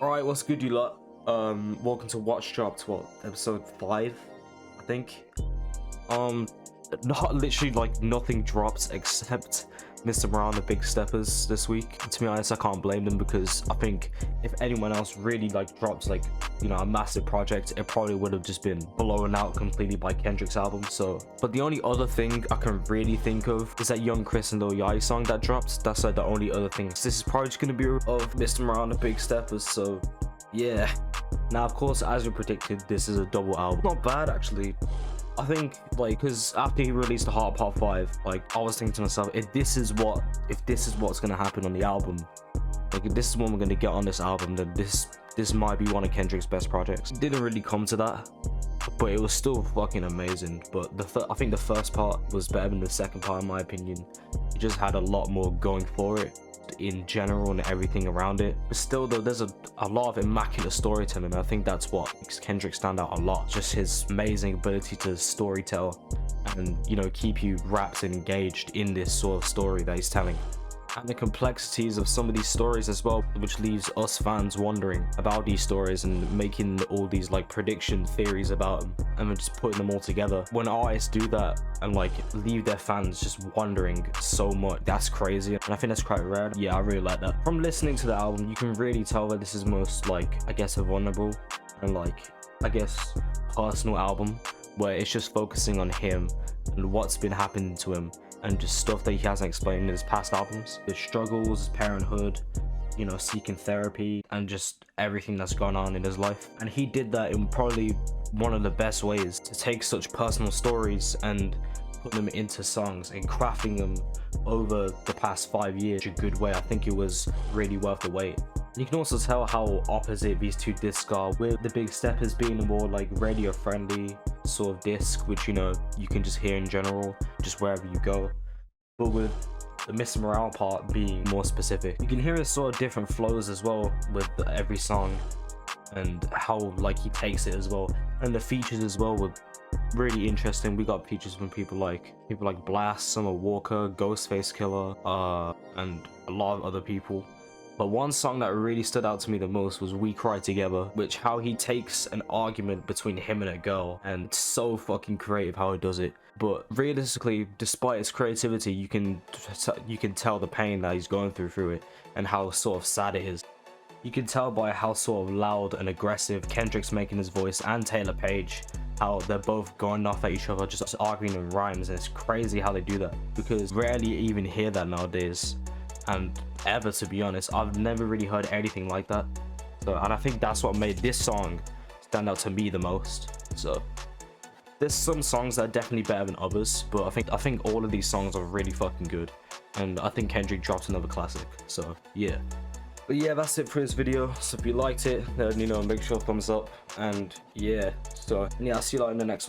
Alright, what's good, you lot? Welcome to Watch Dropped, what, episode 5, I think? Not literally, like, nothing drops except Mr. Morale and Big Steppers this week. To be honest, I can't blame them, because I think if anyone else really, like, drops, like, you know, a massive project, it probably would have just been blown out completely by Kendrick's album. So, but the only other thing I can really think of is that Young Chris and Lil Yachty song that dropped. That's like the only other thing. This is probably just gonna be of Mr. Morale and the Big Steppers, so yeah. Now, of course, as we predicted, this is a double album. Not bad, actually. I think, like, because after he released the Heart Part 5, like, I was thinking to myself, if this is what's gonna happen on the album, like, if this is what we're gonna get on this album, then this might be one of Kendrick's best projects. It didn't really come to that, but it was still fucking amazing. But I think the first part was better than the second part, in my opinion. It just had a lot more going for it in general and everything around it. But still, though, there's a lot of immaculate storytelling. I think that's what makes Kendrick stand out a lot. Just his amazing ability to storytell and, you know, keep you wrapped and engaged in this sort of story that he's telling. And the complexities of some of these stories as well, which leaves us fans wondering about these stories and making all these, like, prediction theories about them, and then just putting them all together. When artists do that and, like, leave their fans just wondering so much, that's crazy, and I think that's quite rare. Yeah, I really like that. From listening to the album, you can really tell that this is most, like, I guess, a vulnerable and, like, I guess, personal album, where it's just focusing on him and what's been happening to him, and just stuff that he hasn't explained in his past albums. His struggles, his parenthood, you know, seeking therapy, and just everything that's gone on in his life. And he did that in probably one of the best ways, to take such personal stories and put them into songs and crafting them over the past 5 years in a good way. I think it was really worth the wait. You can also tell how opposite these two discs are, with the Big Steppers being a more, like, radio friendly sort of disc, which, you know, you can just hear in general just wherever you go, but with the Mr. Morale part being more specific. You can hear his sort of different flows as well with every song, and how, like, he takes it as well. And the features as well were really interesting. We got features from people like Blast, Summer Walker, Ghostface Killah, and a lot of other people. But one song that really stood out to me the most was We Cry Together, which how he takes an argument between him and a girl, and it's so fucking creative how he does it. But realistically, despite its creativity, you can tell the pain that he's going through it, and how sort of sad it is. You can tell by how sort of loud and aggressive Kendrick's making his voice, and Taylor Page, how they're both going off at each other, just arguing in rhymes, and it's crazy how they do that, because rarely you even hear that nowadays. And ever, to be honest, I've never really heard anything like that. So, and I think that's what made this song stand out to me the most. So there's some songs that are definitely better than others, but I think all of these songs are really fucking good, and I think Kendrick dropped another classic. So yeah. But yeah, that's it for this video. So if you liked it, then, you know, make sure thumbs up, and yeah, so yeah, I'll see you lot in the next one.